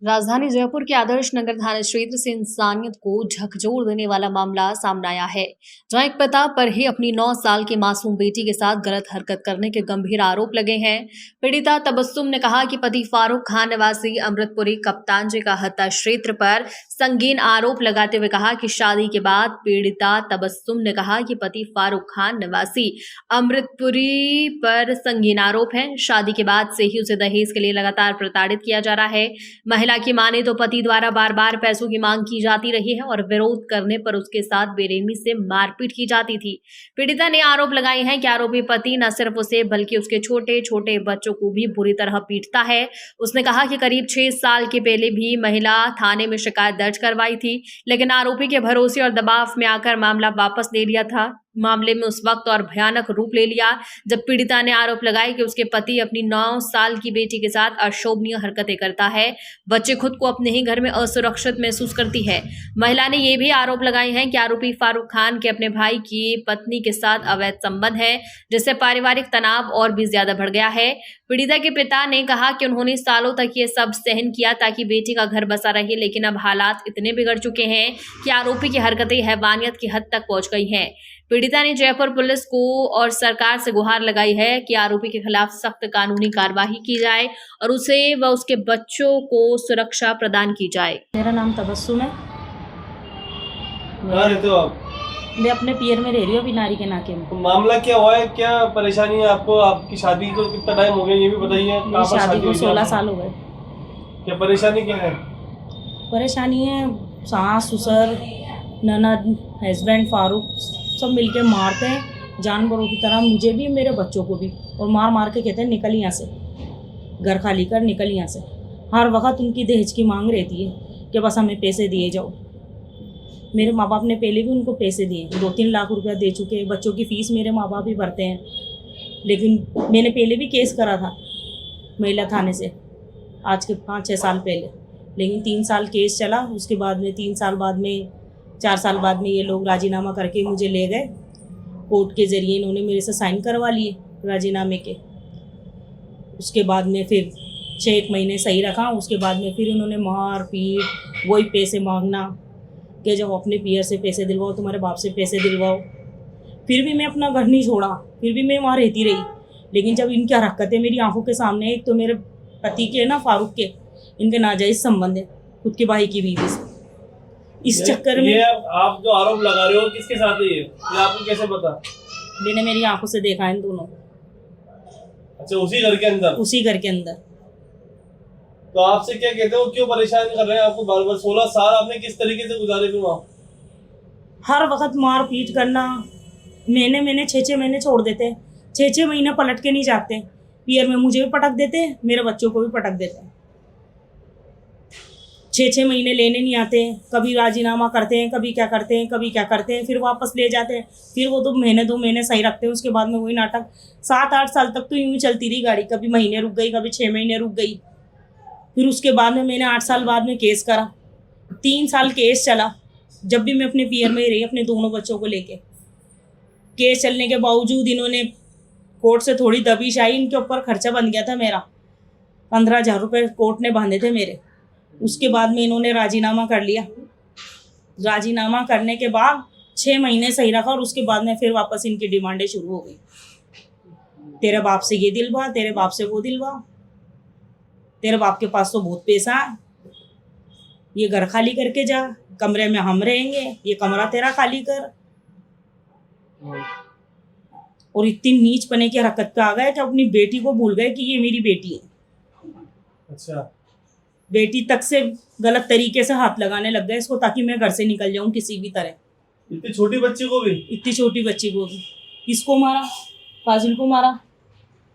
राजधानी जयपुर के आदर्श नगर थाना क्षेत्र से इंसानियत को झकझोर देने वाला मामला सामने आया है, जहां एक पिता पर ही अपनी 9 साल की मासूम बेटी के साथ गलत हरकत करने के गंभीर आरोप लगे हैं। पीड़िता तबस्सुम ने कहा कि पति फारूक खान निवासी अमृतपुरी कप्तानजी का हत्या क्षेत्र पर संगीन आरोप लगाते हुए कहा कि शादी के बाद पीड़िता तबस्सुम ने कहा कि पति फारूक खान निवासी अमृतपुरी पर संगीन आरोप है। शादी के बाद से ही उसे दहेज के लिए लगातार प्रताड़ित किया जा रहा है। महिला की माने तो पति द्वारा बार बार पैसों की मांग की जाती रही है और विरोध करने पर उसके साथ बेरहमी से मारपीट की जाती थी। पीड़िता ने आरोप लगाए हैं कि आरोपी पति न सिर्फ उसे बल्कि उसके छोटे छोटे बच्चों को भी बुरी तरह पीटता है। उसने कहा कि करीब 6 साल के पहले भी महिला थाने में शिकायत दर्ज करवाई थी, लेकिन आरोपी के भरोसे और दबाव में आकर मामला वापस ले लिया था। मामले में उस वक्त और भयानक रूप ले लिया जब पीड़िता ने आरोप लगाया कि उसके पति अपनी 9 साल की बेटी के साथ अशोभनीय हरकतें करता है। बच्चे खुद को अपने ही घर में असुरक्षित महसूस करती है। महिला ने यह भी आरोप लगाए हैं कि आरोपी फारूक खान के अपने भाई की पत्नी के साथ अवैध संबंध है, जिससे पारिवारिक तनाव और भी ज्यादा बढ़ गया है। पीड़िता के पिता ने कहा कि उन्होंने सालों तक ये सब सहन किया ताकि बेटी का घर बसा रहे, लेकिन अब हालात इतने बिगड़ चुके हैं कि आरोपी की हरकतें हैवानियत की हद तक पहुंच गई हैं। पीड़िता ने जयपुर पुलिस को और सरकार से गुहार लगाई है कि आरोपी के खिलाफ सख्त कानूनी कार्रवाई की जाए और उसे व उसके बच्चों को सुरक्षा प्रदान की जाए। मेरा नाम तबस्सुम है। कहाँ रहते हो आप? मैं अपने पियर में रह रही हूँ अभी नारी के नाके में। तो मामला क्या हुआ है, क्या परेशानी है आपको? आपकी शादी को कितना टाइम हो गया ये भी बताइए। मेरी शादी को 16 साल हो गए। क्या परेशानी क्या है? परेशानी है सास ससुर ननद हस्बैंड फारूक सब मिलके मारते हैं जानवरों की तरह, मुझे भी मेरे बच्चों को भी, और मार मार के कहते हैं निकल यहाँ से, घर खाली कर, निकल यहाँ से। हर वक्त उनकी दहेज की मांग रहती है कि बस हमें पैसे दिए जाओ। मेरे माँ बाप ने पहले भी उनको पैसे दिए, 2-3 लाख रुपया दे चुके हैं। बच्चों की फ़ीस मेरे माँ बाप ही भरते हैं, लेकिन मैंने पहले भी केस करा था महिला थाने से, आज के 5-6 साल पहले, लेकिन 3 साल केस चला। उसके बाद में 3 साल बाद में 4 साल बाद में ये लोग राजीनामा करके मुझे ले गए कोर्ट के ज़रिए। इन्होंने मेरे से साइन करवा लिए राजीनामे के। उसके बाद में फिर 6-1 महीने सही रखा, उसके बाद में फिर उन्होंने मार पीट, वही पैसे मांगना कि जब अपने पियर से पैसे दिलवाओ, तुम्हारे बाप से पैसे दिलवाओ। फिर भी मैं अपना घर नहीं छोड़ा, फिर भी मैं वहाँ रहती रही। लेकिन जब इनकी हरकतें मेरी आंखों के सामने, एक तो मेरे पति के ना फारूक के इनके नाजायज़ संबंध है खुद के भाई की बीवी से, इस चक्कर में। ये आप जो आरोप लगा रहे हो किसके साथ है ये आपको कैसे पता? मैंने मेरी आंखों से देखा है इन दोनों। अच्छा, उसी घर के अंदर? उसी घर के अंदर। तो आपसे क्या कहते हो, क्यों परेशान कर रहे हैं आपको बार बार? 16 साल आपने किस तरीके से गुजारे फिर वहाँ? हर वक्त मार पीट करना, महीने 6-6 महीने छोड़ देते, 6-6 महीने पलट के नहीं जाते। पियर में मुझे भी पटक देते, मेरे बच्चों को भी पटक देते। 6-6 महीने लेने नहीं आते, कभी राजीनामा करते हैं, कभी क्या करते हैं, कभी क्या करते हैं, फिर वापस ले जाते हैं। फिर वो 2 महीने सही रखते हैं, उसके बाद में वही नाटक। 7-8 साल तक तो यूँ ही चलती रही गाड़ी, कभी महीने रुक गई, कभी 6 महीने रुक गई। फिर उसके बाद में मैंने 8 साल बाद में केस करा, 3 साल केस चला। जब भी मैं अपने पियर में रही अपने दोनों बच्चों को लेके, केस चलने के बावजूद इन्होंने कोर्ट से थोड़ी दबिश आई, इनके ऊपर खर्चा बन गया था मेरा, 15,000 रुपये कोर्ट ने बांधे थे मेरे। उसके बाद में इन्होंने राजीनामा कर लिया। राजीनामा करने के बाद 6 महीने सही रखा, और उसके बाद में फिर वापस इनकी डिमांडें शुरू हो गई। तेरे बाप से ये दिलवा, तेरे बाप से वो दिलवा, तेरे बाप के पास तो बहुत पैसा है, ये घर खाली करके जा, कमरे में हम रहेंगे, ये कमरा तेरा खाली कर। और इतनी नीच पने की हरकत पे आ गए कि अपनी बेटी को भूल गए कि ये मेरी बेटी है। अच्छा, बेटी तक से गलत तरीके से हाथ लगाने लग गए इसको, ताकि मैं घर से निकल जाऊं किसी भी तरह। इतनी छोटी बच्ची को भी? इतनी छोटी बच्ची को भी। इसको मारा, फाजिल को मारा,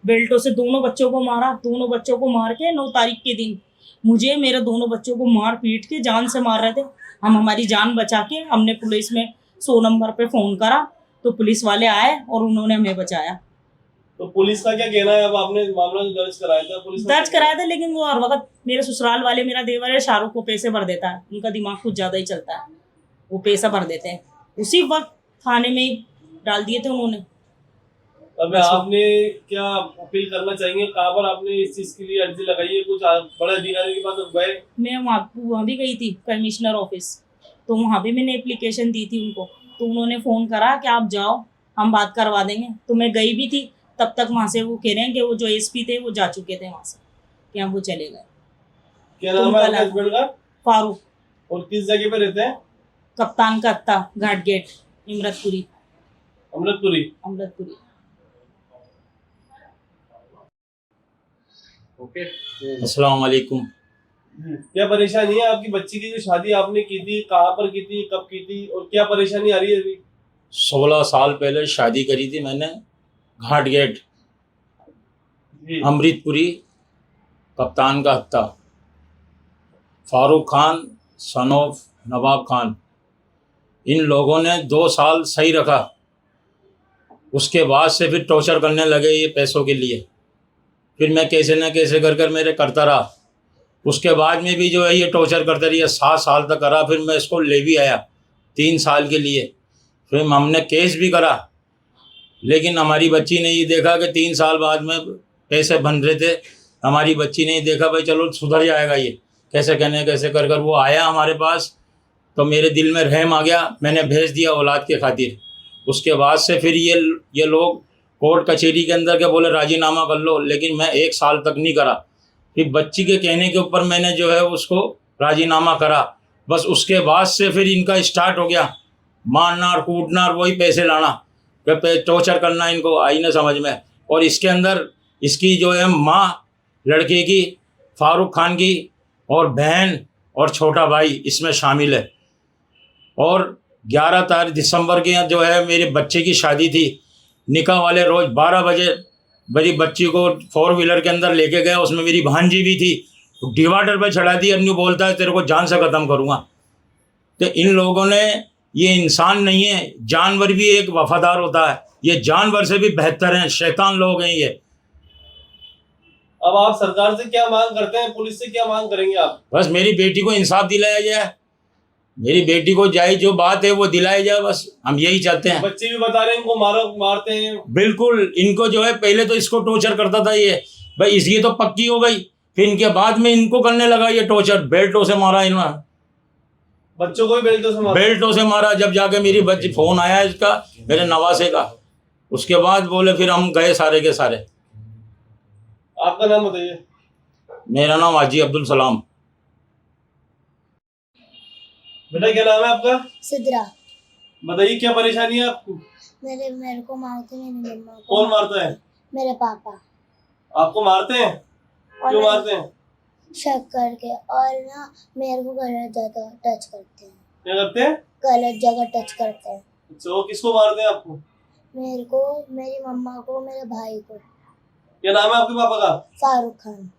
बेल्टों से दोनों बच्चों को मारा। दोनों बच्चों को मार के 9 तारीख के दिन मुझे, मेरे दोनों बच्चों को मार पीट के जान से मार रहे थे। हम हमारी जान बचा के हमने पुलिस में 100 नंबर पे फ़ोन करा, तो पुलिस वाले आए और उन्होंने हमें बचाया। तो पुलिस का क्या कहना है? अब आपने मामला दर्ज कराया था? पुलिस दर्ज कराया था, लेकिन वो हर वक्त मेरे ससुराल वाले, मेरा देवर है शाहरुख, को पैसे भर देता है। उनका दिमाग कुछ ज़्यादा ही चलता है, वो पैसा भर देते हैं। उसी वक्त थाने में डाल दिए थे उन्होंने। अब आपने क्या अपील करना चाहेंगे, कहाँ पर आपने इस चीज के लिए अर्जी लगाई है, कुछ बड़े अधिकारी के पास गए? मैं वहाँ भी गई थी कमिश्नर ऑफिस, तो वहाँ भी मैंने एप्लीकेशन दी थी उनको, तो उन्होंने फ़ोन करा कि आप जाओ हम बात करवा देंगे, तो मैं गई भी थी। तब तक वहाँ से वो कह रहे हैं कि वो जो एसपी थे वो जा चुके थे वहाँ से, कि हम वो चले गए। क्या तो नाम है उनका आपके हस्बैंड का फारूक, और किस जगह पे रहते हैं? कप्तान का अत्ता, घाट गेट, इमरतपुरी। अमृतपुरी। अमृतपुरी। ओके। अस्सलाम वालेकुम। क्या परेशानी है आपकी बच्ची की, जो शादी आपने की थी, कहाँ पर की थी, कब की थी, और क्या परेशानी आ रही है अभी? 16 साल पहले शादी करी थी मैंने, घाट गेट, जी। अमृतपुरी, कप्तान का हत्ता, फारूक खान सन ऑफ नवाब खान। इन लोगों ने 2 साल सही रखा, उसके बाद से फिर टॉर्चर करने लगे ये पैसों के लिए। फिर मैं कैसे न कैसे कर कर मेरे करता रहा। उसके बाद में भी जो है ये टॉर्चर करते रहिए, 7 साल तक करा। फिर मैं इसको ले भी आया 3 साल के लिए, फिर हमने केस भी करा, लेकिन हमारी बच्ची ने ये देखा कि 3 साल बाद में पैसे बन रहे थे, हमारी बच्ची ने देखा भाई चलो सुधर जाएगा ये, कैसे कहने कैसे कर कर वो आया हमारे पास, तो मेरे दिल में रहम आ गया, मैंने भेज दिया औलाद के खातिर। उसके बाद से फिर ये लोग कोर्ट कचहरी के अंदर के बोले राजीनामा कर लो, लेकिन मैं 1 साल तक नहीं करा। फिर बच्ची के कहने के ऊपर मैंने जो है उसको राजीनामा करा। बस उसके बाद से फिर इनका स्टार्ट हो गया मारना और कूटना और वही पैसे लाना, टॉर्चर करना, इनको आई ना समझ में। और इसके अंदर इसकी जो है माँ लड़के की, फारूक खान की, और बहन और छोटा भाई इसमें शामिल है। और 11 दिसंबर के जो है मेरे बच्चे की शादी थी, निकाह वाले रोज़ 12 बजे मेरी बच्ची को 4 व्हीलर के अंदर लेके गया, उसमें मेरी भांजी भी थी, डिवाइडर पे चढ़ा दी, अब न्यू बोलता है तेरे को जान से ख़त्म करूँगा। तो इन लोगों ने, ये इंसान नहीं है, जानवर भी एक वफादार होता है, ये जानवर से भी बेहतर हैं, शैतान लोग हैं ये। अब आप सरकार से क्या मांग करते हैं, पुलिस से क्या मांग करेंगे आप? बस मेरी बेटी को इंसाफ दिलाया जाए, मेरी बेटी को जाए जो बात है वो दिलाई जाए, बस हम यही चाहते हैं। बच्चे भी बता रहे हैं इनको मारते हैं। बिल्कुल, इनको जो है पहले तो इसको टॉर्चर करता था ये, भाई इसकी तो पक्की हो गई, फिर इनके बाद में इनको करने लगा ये टॉर्चर, बेल्टों से मारा इन्होंने, बच्चों को भी बेल्टों से मारा। जब जाके मेरी बच्ची, फोन आया इसका मेरे नवासे का, उसके बाद बोले फिर हम गए सारे के सारे। आपका नाम बताइए। मेरा नाम हाजी अब्दुल सलाम। बेटा क्या नाम है आपका? सिद्रा। बताइए क्या परेशानी है आपको? मेरे को मारते हैं, मेरी मम्मा को। कौन मारता है? मेरे पापा। आपको मारते हैं? और क्यों मारते हैं? शक करके, और ना मेरे को गलत जगह टच करते हैं। क्या करते हैं? गलत जगह टच करते हैं। अच्छा, वो किसको मारते हैं आपको? मेरे को, मेरी मम्मा को, मेरे भाई को। क्या नाम है आपके पापा का? फारूक खान।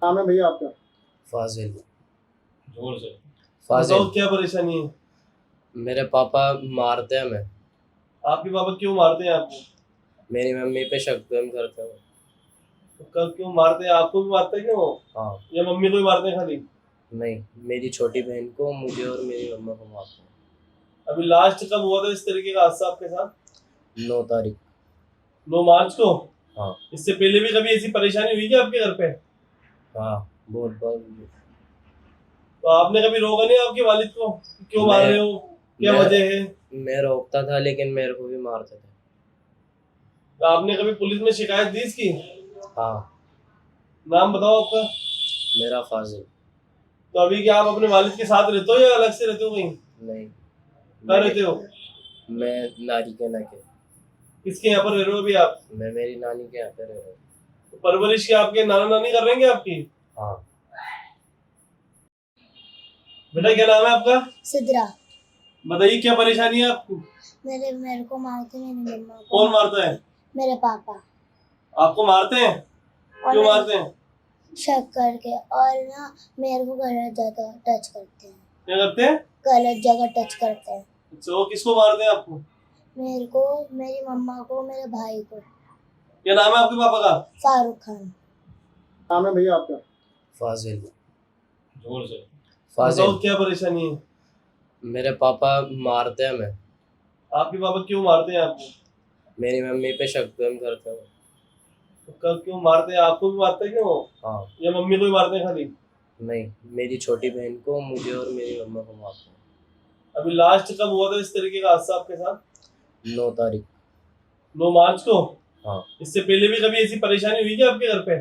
नाम है भैया आपका? फाजिल। जोर से फाजिल। बताओ क्या परेशानी है? मेरे पापा मारते हैं हमें। आपके पापा क्यों मारते हैं आपको? मेरी मम्मी पे शक करते हैं। तो कल क्यों मारते हैं? आपको भी मारते हैं क्या वो? हाँ। या मम्मी को ही मारते हैं खाली? नहीं, मेरी छोटी बहन को, मुझे और मेरी मम्मा को मारते हैं। अभी लास्ट कब हुआ था इस तरीके का हादसा आपके साथ? 9 तारीख। 9 मार्च को? हाँ। इससे पहले भी कभी ऐसी परेशानी हुई क्या आपके घर पे? हाँ, बहुत बार। तो आपने कभी रोका नहीं आपके वालिद को, क्यों मार रहे हो, क्या वजह है? मैं रोकता था, लेकिन मेरे को भी मारते थे। तो आपने कभी पुलिस में शिकायत दी इसकी? हाँ। नाम बताओ आपका। मेरा फाजिल। तो अभी क्या आप अपने वालिद के साथ रहते हो या अलग से रहते हो कहीं? नहीं। कहाँ रहते हो? मैं नानी के नके। किसके यहाँ पर रह रहे हो अभी आप? मैं मेरी नानी के यहाँ पे रह रहा हूँ। तो परवरिश के आपके नाना नानी कर रहे हैं आपकी? हाँ। बेटा क्या नाम है आपका? सिद्रा। बताइए क्या परेशानी है आपको? मेरे को मारते हैं, मेरी मम्मा को। कौन मारता है? मेरे पापा। आपको मारते हैं? क्यों और मारते हैं? शक करके, और ना मेरे को गलत जगह टच करते हैं। क्या करते हैं? गलत जगह टच करते हैं। अच्छा, वो किसको मारते हैं आपको? मेरे को, मेरी मम्मा को, मेरे भाई को। क्या नाम है आपके पापा का? फारूक खान। नाम है भैया आपका? फाजिल। जोर से फाजिल। बताओ क्या परेशानी है? मेरे पापा मारते हैं हमें। आपके पापा क्यों मारते हैं आपको? मेरी मम्मी पे शक तो हम करते हैं। तो कब क्यों मारते हैं? आपको भी मारते हैं क्यों? हाँ। या मम्मी को ही मारते हैं खाली? नहीं, मेरी छोटी बहन को, मुझे और मेरी मम्मा को मारते हैं। अभी लास्ट कब हुआ था इस तरीके का हादसा आपके साथ? 9 तारीख। 9 मार्च को? हाँ। इससे पहले भी कभी ऐसी परेशानी हुई क्या आपके घर पे?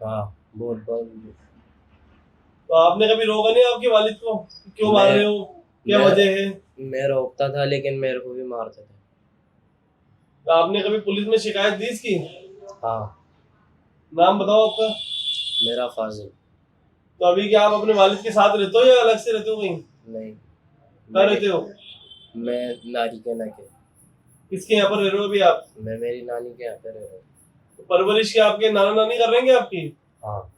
हाँ, बहुत बार। तो आपने कभी रोका नहीं आपके वालिद को? क्यों मार रहे हो, क्या मैं- वजह है? मैं रोकता था लेकिन मेरे को भी मारते थे। तो आपने कभी पुलिस में शिकायत दी इसकी? हाँ। नाम बताओ आपका। मेरा फाजिल। तो अभी क्या आप अपने वालिद के साथ रहते हो या अलग से रहते हो कहीं? नहीं, कहाँ रहते हो? मैं नानी के ना के किसके यहाँ पर रह रहे हो अभी आप? मैं मेरी नानी के यहाँ पे रह रहा हूँ। तो परवरिश क्या आपके नाना नानी कर रहे हैं क्या आपकी? हाँ।